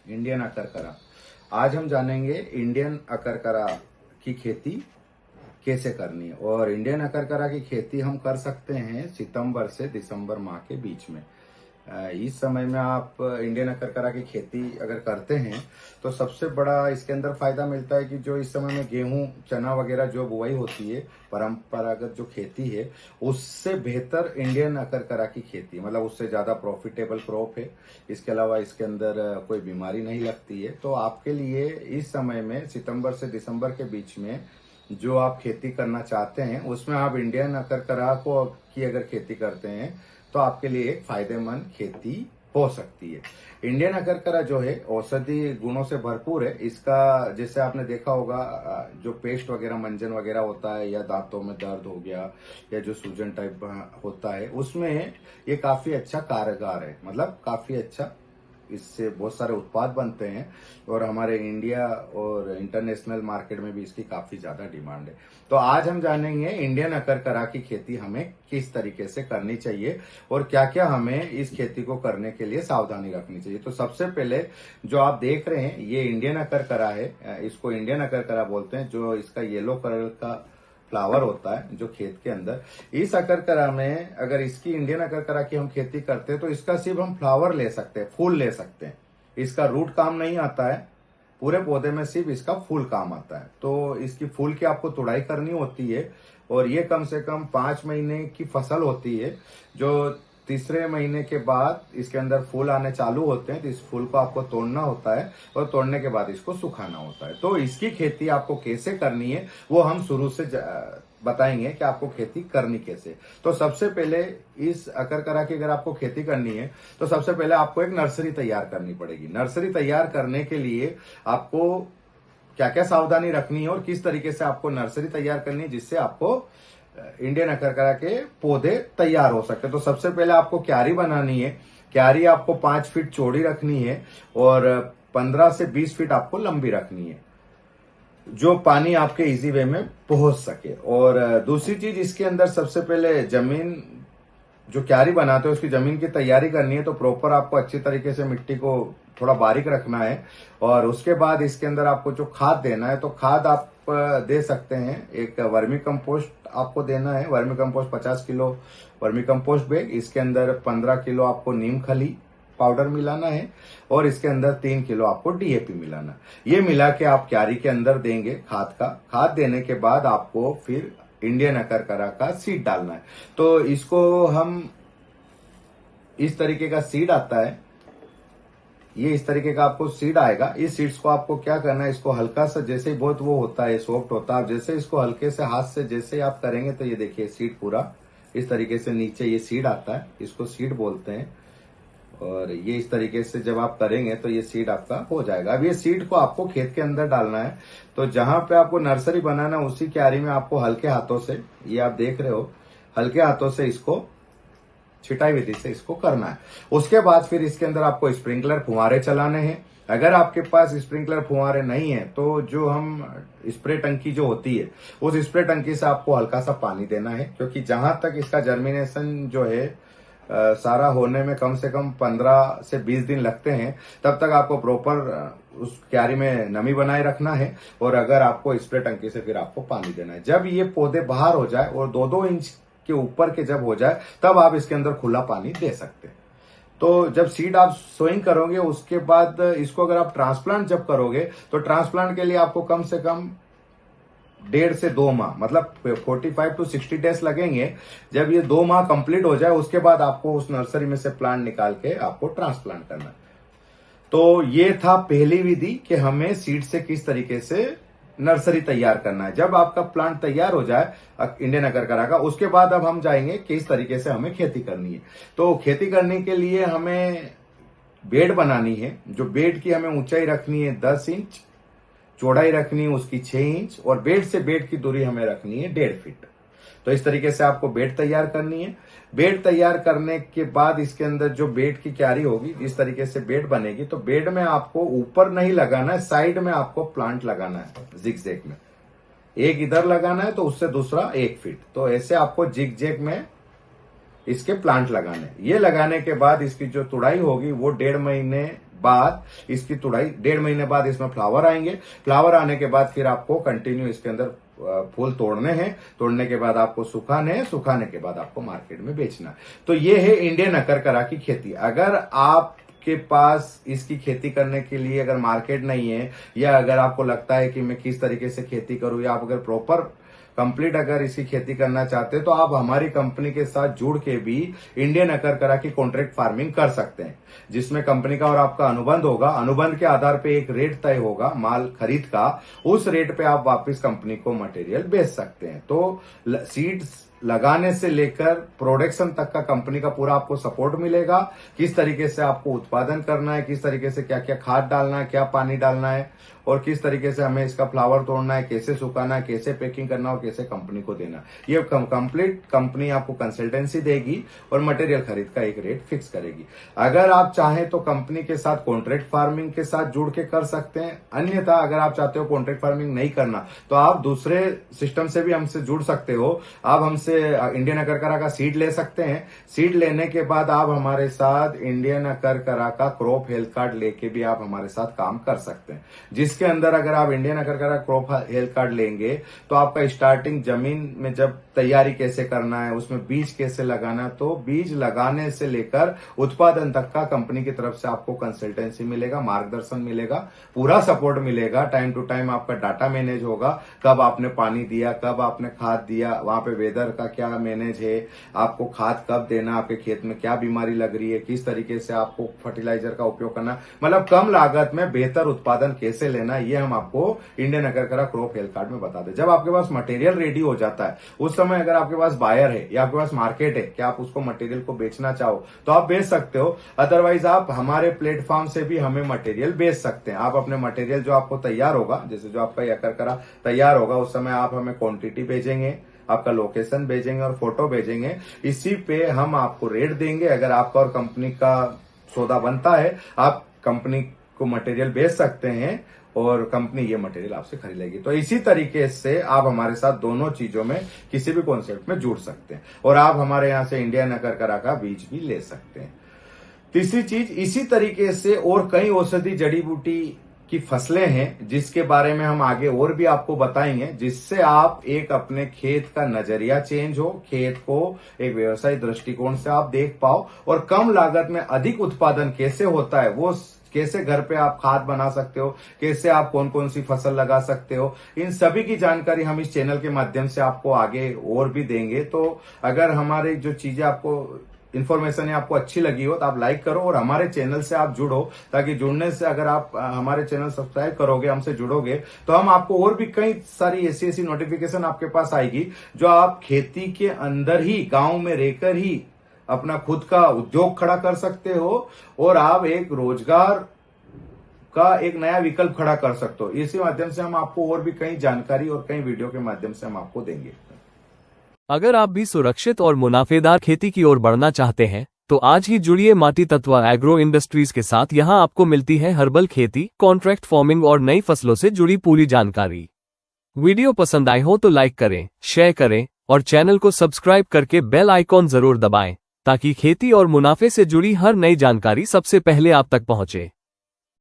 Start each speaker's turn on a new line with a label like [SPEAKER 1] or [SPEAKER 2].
[SPEAKER 1] Indian अकरकरा। आज हम जानेंगे इंडियन अकरकरा की खेती कैसे करनी है। और इंडियन अकरकरा की खेती हम कर सकते हैं सितंबर से दिसंबर माह के बीच में। इस समय में आप इंडियन अकरकरा की खेती अगर करते हैं तो सबसे बड़ा इसके अंदर फायदा मिलता है कि जो इस समय में गेहूं चना वगैरह जो बुआई होती है परंपरागत जो खेती है उससे बेहतर इंडियन अकरकरा की खेती, मतलब उससे ज्यादा प्रॉफिटेबल क्रॉप है। इसके अलावा इसके अंदर कोई बीमारी नहीं लगती है। तो आपके लिए इस समय में सितंबर से दिसंबर के बीच में जो आप खेती करना चाहते हैं उसमें आप इंडियन अकरकरा को की अगर खेती करते हैं तो आपके लिए एक फायदेमंद खेती हो सकती है। इंडियन अकरकरा जो है औषधि गुणों से भरपूर है। इसका जैसे आपने देखा होगा जो पेस्ट वगैरह मंजन वगैरह होता है या दांतों में दर्द हो गया या जो सूजन टाइप होता है उसमें ये काफी अच्छा कारगर है, मतलब काफी अच्छा इससे बहुत सारे उत्पाद बनते हैं और हमारे इंडिया और इंटरनेशनल मार्केट में भी इसकी काफी ज्यादा डिमांड है। तो आज हम जानेंगे इंडियन अकरकरा की खेती हमें किस तरीके से करनी चाहिए और क्या क्या हमें इस खेती को करने के लिए सावधानी रखनी चाहिए। तो सबसे पहले जो आप देख रहे हैं ये इंडियन अकरकरा है, इसको इंडियन अकरकरा बोलते हैं। जो इसका येलो कलर का फ्लावर होता है जो खेत के अंदर, इस अकरकरा में अगर इसकी इंडियन अकरकरा की हम खेती करते हैं तो इसका सिर्फ हम फ्लावर ले सकते हैं, फूल ले सकते हैं। इसका रूट काम नहीं आता है, पूरे पौधे में सिर्फ इसका फूल काम आता है। तो इसकी फूल की आपको तुड़ाई करनी होती है और ये कम से कम 5 महीने की फसल होती है। जो तीसरे महीने के बाद इसके अंदर फूल आने चालू होते हैं तो इस फूल को आपको तोड़ना होता है और तोड़ने के बाद इसको सुखाना होता है। तो इसकी खेती आपको कैसे करनी है वो हम शुरू से बताएंगे कि आपको खेती करनी कैसे। तो सबसे पहले इस अकरकरा की अगर आपको खेती करनी है तो सबसे पहले आपको एक नर्सरी तैयार करनी पड़ेगी। नर्सरी तैयार करने के लिए आपको क्या क्या सावधानी रखनी है और किस तरीके से आपको नर्सरी तैयार करनी है जिससे आपको इंडियन अकरकरा के पौधे तैयार हो सकते हैं। तो सबसे पहले आपको क्यारी बनानी है। क्यारी आपको 5 फीट चौड़ी रखनी है और 15 से 20 फीट आपको लंबी रखनी है, जो पानी आपके इजी वे में पहुंच सके। और दूसरी चीज इसके अंदर सबसे पहले जमीन जो क्यारी बनाते हो उसकी जमीन की तैयारी करनी है। तो प्रॉपर आपको अच्छी तरीके से मिट्टी को थोड़ा बारीक रखना है और उसके बाद इसके अंदर आपको जो खाद देना है तो खाद आप दे सकते हैं। एक वर्मी कंपोस्ट आपको देना है। Vermi compost 50 kilo vermi compost bag, इसके अंदर 15 किलो आपको नीम खली पाउडर मिलाना है और इसके अंदर 3 किलो आपको डीएपी मिलाना है। ये मिला के आप क्यारी के अंदर देंगे खाद का। खाद देने के बाद आपको फिर इंडियन अकरकरा का सीड डालना है। तो इसको हम इस तरीके का सीड आता है, ये इस तरीके का आपको सीड आएगा। इस सीड्स को आपको क्या करना है, इसको हल्का सा जैसे ही बहुत वो होता है सॉफ्ट होता है, आप जैसे इसको हल्के से हाथ से जैसे आप करेंगे तो ये देखिए सीड पूरा इस तरीके से नीचे ये सीड आता है, इसको सीड बोलते हैं। और ये इस तरीके से जब आप करेंगे तो ये सीड आपका हो जाएगा। अब ये सीड को आपको खेत के अंदर डालना है। तो जहां पे आपको नर्सरी बनाना उसी क्यारी में आपको हल्के हाथों से, ये आप देख रहे हो, हल्के हाथों से इसको छिटाई विधि से इसको करना है। उसके बाद फिर इसके अंदर आपको स्प्रिंकलर फुहारे चलाने हैं। अगर आपके पास स्प्रिंकलर फुहारे नहीं है तो जो हम स्प्रे टंकी जो होती है उस स्प्रे टंकी से आपको हल्का सा पानी देना है, क्योंकि जहां तक इसका जर्मिनेशन जो है सारा होने में कम से कम 15 से 20 दिन लगते हैं। तब तक आपको प्रॉपर उस क्यारी में नमी बनाए रखना है और अगर आपको स्प्रे टंकी से फिर आपको पानी देना है। जब ये पौधे बाहर हो जाए और 2-2 इंच के ऊपर के जब हो जाए तब आप इसके अंदर खुला पानी दे सकते हैं। तो जब सीड आप सोइंग करोगे उसके बाद इसको अगर आप ट्रांसप्लांट जब करोगे तो ट्रांसप्लांट के लिए आपको कम से कम 1.5 से 2 माह, मतलब 45 to 60 डेज लगेंगे। जब ये 2 माह कंप्लीट हो जाए उसके बाद आपको उस नर्सरी में से प्लांट निकाल के आपको ट्रांसप्लांट करना है। तो ये था पहली विधि कि हमें सीड से किस तरीके से नर्सरी तैयार करना है। जब आपका प्लांट तैयार हो जाए इंडियन अकरकरा का, उसके बाद अब हम जाएंगे किस तरीके से हमें खेती करनी है। तो खेती करने के लिए हमें बेड बनानी है। जो बेड की हमें ऊंचाई रखनी है 10 इंच, चौड़ाई रखनी है उसकी 6 इंच और बेड से बेड की दूरी हमें रखनी है 1.5 फीट। तो इस तरीके से आपको बेड तैयार करनी है। बेड तैयार करने के बाद इसके अंदर जो बेड की क्यारी होगी, इस तरीके से बेड बनेगी। तो बेड में आपको ऊपर नहीं लगाना है, साइड में आपको प्लांट लगाना है जिग-जैग में। एक इधर लगाना है तो उससे दूसरा 1 फीट। तो ऐसे आपको जिग-जैग में इसके प्लांट लगाने। ये लगाने के बाद इसकी जो तुड़ाई होगी वो 1.5 महीने बाद इसकी तुड़ाई 1.5 महीने बाद इसमें फ्लावर आएंगे। फ्लावर आने के बाद फिर आपको कंटिन्यू इसके अंदर फूल तोड़ने हैं। तोड़ने के बाद आपको सुखाने हैं। सुखाने के बाद आपको मार्केट में बेचना है। तो ये है इंडियन अकरकरा की खेती। अगर आप के पास इसकी खेती करने के लिए अगर मार्केट नहीं है, या अगर आपको लगता है कि मैं किस तरीके से खेती करूं, या आप अगर प्रॉपर कंप्लीट अगर इसकी खेती करना चाहते हैं, तो आप हमारी कंपनी के साथ जुड़ के भी इंडियन अकरकरा की कॉन्ट्रैक्ट फार्मिंग कर सकते हैं, जिसमें कंपनी का और आपका अनुबंध होगा। अनुबंध के आधार पे एक रेट तय होगा माल खरीद का, उस रेट पे आप वापस कंपनी को मटेरियल बेच सकते हैं। तो सीड्स लगाने से लेकर प्रोडक्शन तक का कंपनी का पूरा आपको सपोर्ट मिलेगा। किस तरीके से आपको उत्पादन करना है, किस तरीके से क्या क्या खाद डालना है, क्या पानी डालना है, और किस तरीके से हमें इसका फ्लावर तोड़ना है, कैसे सुखाना है, कैसे पैकिंग करना है और कैसे कंपनी को देना। ये कंप्लीट कंपनी आपको कंसल्टेंसी देगी और मटेरियल खरीद का एक रेट फिक्स करेगी। अगर आप चाहें तो कंपनी के साथ कॉन्ट्रैक्ट फार्मिंग के साथ जुड़ के कर सकते हैं। अन्यथा अगर आप चाहते हो कॉन्ट्रैक्ट फार्मिंग नहीं करना, तो आप दूसरे सिस्टम से भी हमसे जुड़ सकते हो। आप हमसे इंडियन अकरकरा का सीड ले सकते हैं। सीड लेने के बाद आप हमारे साथ इंडियन अकरकरा का क्रॉप हेल्थ कार्ड लेके भी आप हमारे साथ काम कर सकते हैं, जिसके अंदर अगर आप इंडियन अकरकरा क्रॉप हेल्थ कार्ड लेंगे तो आपका स्टार्टिंग जमीन में जब तैयारी कैसे करना है, उसमें बीज कैसे लगाना है, तो बीज लगाने से लेकर उत्पादन तक का कंपनी की तरफ से आपको कंसल्टेंसी मिलेगा, मार्गदर्शन मिलेगा, पूरा सपोर्ट मिलेगा। टाइम टू टाइम आपका डाटा मैनेज होगा, कब आपने पानी दिया, कब आपने खाद दिया, वहां पे वेदर का क्या मैनेज है, आपको खाद कब देना, आपके खेत में क्या बीमारी लग रही है, किस तरीके से आपको फर्टिलाइजर का उपयोग करना, मतलब कम लागत में बेहतर उत्पादन कैसे लेना, ये हम आपको इंडियन अकरकरा क्रॉप हेल्थ कार्ड में बता दें। जब आपके पास मटेरियल रेडी हो जाता है, उस समय अगर आपके पास बायर है या आपके पास मार्केट है कि आप उसको मटेरियल को बेचना चाहो तो आप बेच सकते हो। अदरवाइज आप हमारे प्लेटफॉर्म से भी हमें मटेरियल बेच सकते हैं। आप अपने मटेरियल जो आपको तैयार होगा, जैसे जो आपका अकरकरा तैयार होगा, उस समय आप हमें क्वांटिटी भेजेंगे, आपका लोकेशन भेजेंगे और फोटो भेजेंगे। इसी पे हम आपको रेट देंगे। अगर आपका और कंपनी का सौदा बनता है, आप कंपनी को मटेरियल बेच सकते हैं और कंपनी ये मटेरियल आपसे खरीद लेगी। तो इसी तरीके से आप हमारे साथ दोनों चीजों में किसी भी कॉन्सेप्ट में जुड़ सकते हैं और आप हमारे यहां से इंडियन अकरकरा का बीज भी ले सकते हैं। तीसरी चीज, इसी तरीके से और कई औषधि जड़ी बूटी की फसलें हैं जिसके बारे में हम आगे और भी आपको बताएंगे, जिससे आप एक अपने खेत का नजरिया चेंज हो, खेत को एक व्यवसायिक दृष्टिकोण से आप देख पाओ और कम लागत में अधिक उत्पादन कैसे होता है, वो कैसे घर पे आप खाद बना सकते हो, कैसे आप कौन कौन सी फसल लगा सकते हो, इन सभी की जानकारी हम इस चैनल के माध्यम से आपको आगे और भी देंगे। तो अगर हमारी जो चीजें आपको इन्फॉर्मेशन है आपको अच्छी लगी हो तो आप लाइक करो और हमारे चैनल से आप जुड़ो, ताकि जुड़ने से अगर आप हमारे चैनल सब्सक्राइब करोगे, हमसे जुड़ोगे, तो हम आपको और भी कई सारी ऐसी नोटिफिकेशन आपके पास आएगी जो आप खेती के अंदर ही गांव में रहकर ही अपना खुद का उद्योग खड़ा कर सकते हो और आप एक रोजगार का एक नया विकल्प खड़ा कर सकते हो। इसी माध्यम से हम आपको और भी कई जानकारी और कई वीडियो के माध्यम से हम आपको देंगे।
[SPEAKER 2] अगर आप भी सुरक्षित और मुनाफेदार खेती की ओर बढ़ना चाहते हैं तो आज ही जुड़िए माटी तत्व एग्रो इंडस्ट्रीज के साथ। यहां आपको मिलती है हर्बल खेती, कॉन्ट्रैक्ट फार्मिंग और नई फसलों से जुड़ी पूरी जानकारी। वीडियो पसंद आई हो तो लाइक करें, शेयर करें और चैनल को सब्सक्राइब करके बेल आइकॉन जरूर दबाएं, ताकि खेती और मुनाफे से जुड़ी हर नई जानकारी सबसे पहले आप तक पहुंचे।